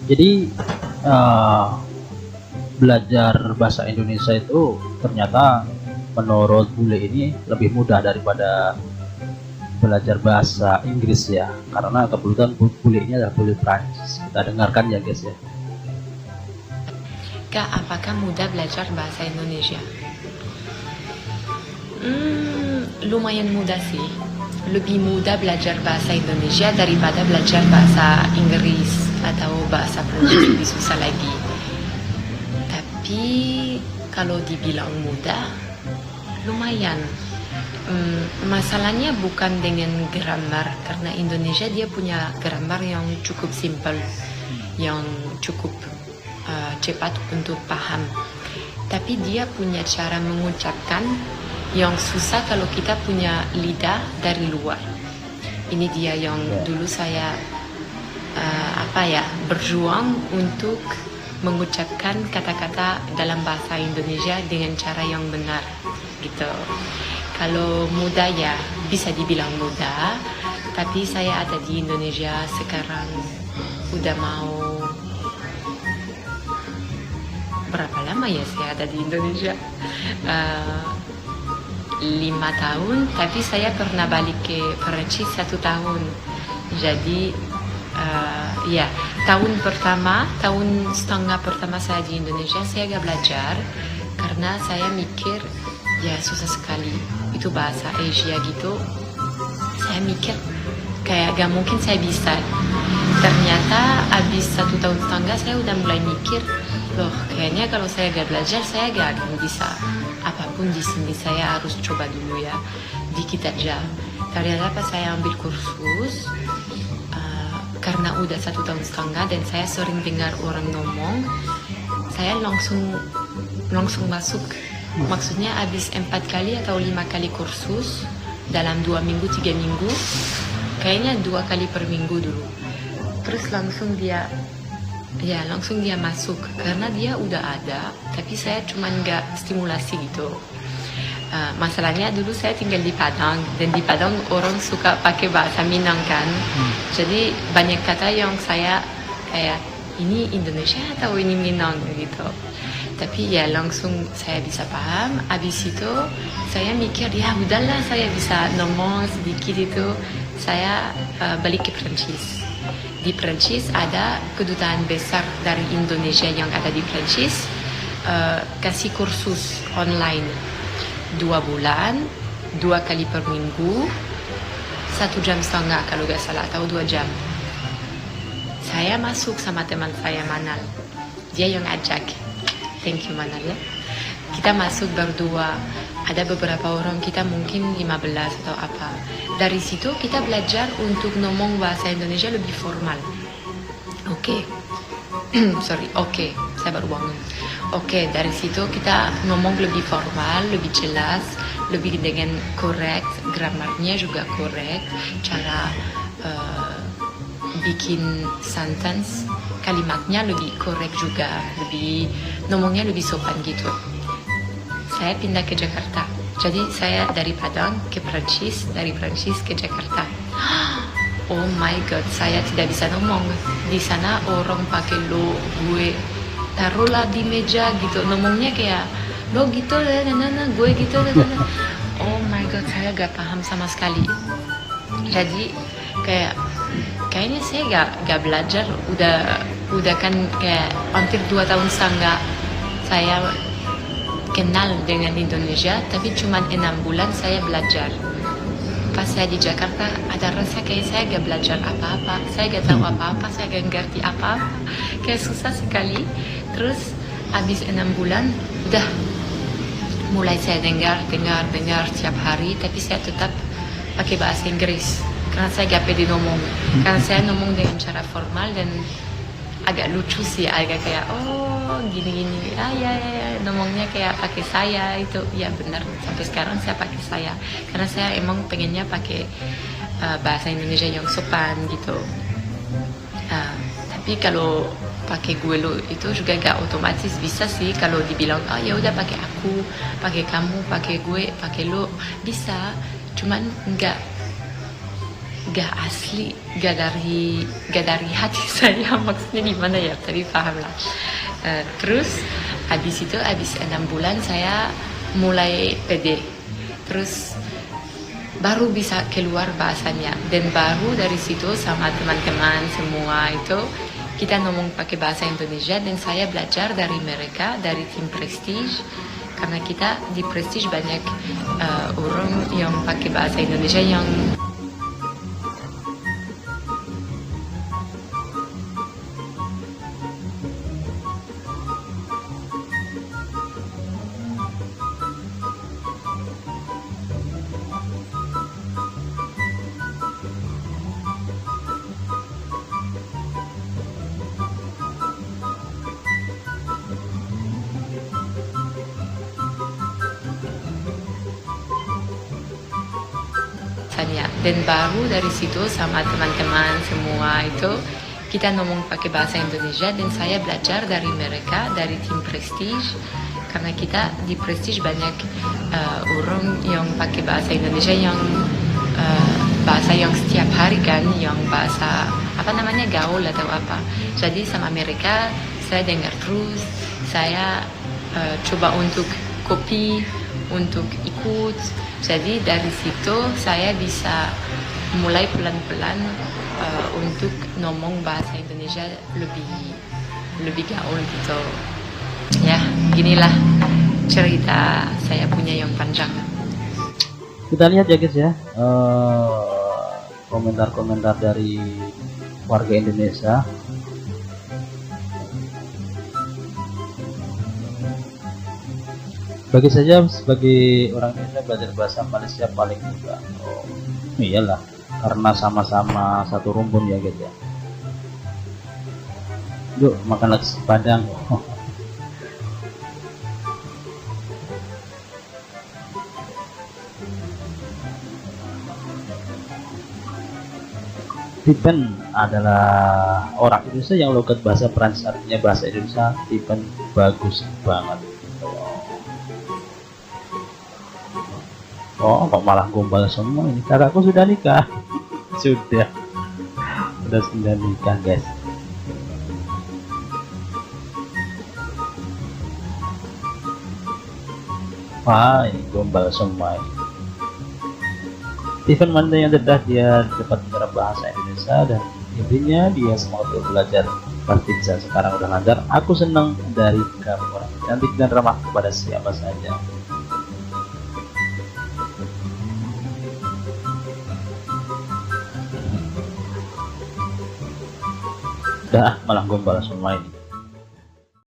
Jadi eh, belajar bahasa Indonesia itu ternyata menurut bule ini lebih mudah daripada belajar bahasa Inggris ya, karena kebetulan bule ini adalah bule Prancis. Kita dengarkan ya guys ya. Kak, apakah mudah belajar bahasa Indonesia? Lumayan mudah sih. Lebih mudah belajar bahasa Indonesia daripada belajar bahasa Inggris atau bahasa Prancis, lebih susah lagi. Tapi kalau dibilang mudah, lumayan. Masalahnya bukan dengan grammar, karena Indonesia dia punya grammar yang cukup simple, yang cukup cepat untuk paham. Tapi dia punya cara mengucapkan yang susah kalau kita punya lidah dari luar. Ini dia yang dulu saya berjuang untuk mengucapkan kata-kata dalam bahasa Indonesia dengan cara yang benar gitu. Kalau mudah ya bisa dibilang mudah, tapi saya ada di Indonesia sekarang udah mau berapa lama ya saya ada di Indonesia? 5 tahun, tapi saya pernah balik ke Perancis 1 tahun. Jadi ya tahun setengah pertama saya di Indonesia saya gak belajar karena saya mikir ya susah sekali, itu bahasa Asia gitu. Saya mikir kayak gak mungkin saya bisa. Ternyata habis 1 tahun setengah saya udah mulai mikir, loh kayaknya kalau saya gak belajar saya gak akan bisa apapun di sini. Saya harus coba dulu ya, dikit aja. Ternyata pas saya ambil kursus, karena udah 1 tahun setengah dan saya sering dengar orang ngomong, saya langsung masuk. Maksudnya habis 4 kali atau 5 kali kursus dalam 2 minggu 3 minggu, kayaknya 2 kali per minggu dulu. Terus langsung dia masuk karena dia udah ada, tapi saya cuma nggak stimulasi gitu. Masalahnya dulu saya tinggal di Padang, dan di Padang orang suka pakai bahasa Minang kan. Jadi banyak kata yang saya kayak ini Indonesia atau ini Minang gitu. Tapi ya langsung saya bisa paham. Habis itu saya mikir ya udahlah saya bisa ngomong sedikit itu. Saya balik ke Prancis. Di Prancis ada kedutaan besar dari Indonesia yang ada di Prancis, kasih kursus online 2 bulan, 2 kali per minggu, 1,5 jam kalau gak salah, atau 2 jam. Saya masuk sama teman saya Manal, dia yang ajak. Thank you Manal ya. Kita masuk berdua, ada beberapa orang, kita mungkin 15 atau apa. Dari situ kita belajar untuk ngomong bahasa Indonesia lebih formal. Oke. Saya baru bangun. Oke, dari situ kita ngomong lebih formal, lebih jelas, lebih dengan correct, grammarnya juga correct, cara bikin sentence, kalimatnya lebih correct juga, ngomongnya lebih sopan gitu. Saya pindah ke Jakarta. Jadi saya dari Padang ke Prancis, dari Prancis ke Jakarta. Oh my god, saya tidak bisa ngomong. Di sana orang pakai lo, gue, taruhlah di meja gitu. Ngomongnya kayak lo gitu, gue gitu. Oh my god, saya gak paham sama sekali. Jadi kayaknya saya gak belajar. Udah kan kayak hampir 2 tahun setengah saya kenal dengan Indonesia, tapi cuma 6 bulan saya belajar. Pas saya di Jakarta ada rasa kayak saya gak belajar apa-apa, saya gak tahu apa-apa, saya gak ngerti apa-apa, kayak susah sekali. Terus habis 6 bulan udah mulai saya dengar tiap hari, tapi saya tetap pakai bahasa Inggris karena saya gak pede ngomong, karena saya ngomong dengan cara formal dan agak lucu sih, agak kayak oh gini ya ngomongnya kayak pakai saya itu ya benar. Sampai sekarang saya pakai saya karena saya emang pengennya pakai bahasa Indonesia yang sopan gitu. Tapi kalau pakai gue lo itu juga gak otomatis bisa sih. Kalau dibilang oh ya udah pakai aku, pakai kamu, pakai gue, pakai lo bisa, cuman gak asli, gak dari hati saya. Maksudnya gimana ya, tapi paham lah. Terus habis 6 bulan saya mulai pede, terus baru bisa keluar bahasanya, dan baru dari situ sama teman-teman semua itu kita ngomong pakai bahasa Indonesia, dan saya belajar dari mereka, dari tim Prestige, karena kita di Prestige banyak orang yang pakai bahasa Indonesia yang tanya. Dan baru dari situ sama teman-teman semua itu kita ngomong pakai bahasa Indonesia, dan saya belajar dari mereka, dari tim Prestige, karena kita di Prestige banyak orang yang pakai bahasa Indonesia yang bahasa yang setiap hari kan, yang bahasa apa namanya, gaul atau apa. Jadi sama mereka saya dengar terus, saya coba untuk copy, untuk ikut. Jadi dari situ saya bisa mulai pelan-pelan untuk ngomong bahasa Indonesia lebih gaul gitu. Ya, ginilah cerita saya punya yang panjang. Kita lihat ya guys ya, komentar-komentar dari warga Indonesia. Bagi saja sebagai orang Indonesia belajar bahasa Malaysia paling mudah. Oh, iyalah, karena sama-sama satu rumpun ya guys ya. Yuk makan nasi Padang. Tipen adalah orang Indonesia yang logat bahasa Prancis, artinya bahasa Indonesia. Tipen bagus banget. Oh, kok malah gombal semua ini? Kakakku sudah nikah. sudah nikah guys. Wah, ini gombal semua ini. Steven mana yang cerdas, dia cepat menyerap bahasa Indonesia, dan intinya dia semangat untuk belajar. Pasti bisa, sekarang udah lancar. Aku senang dari kamu, orang cantik dan ramah kepada siapa saja. Dah malah gombal semua ini.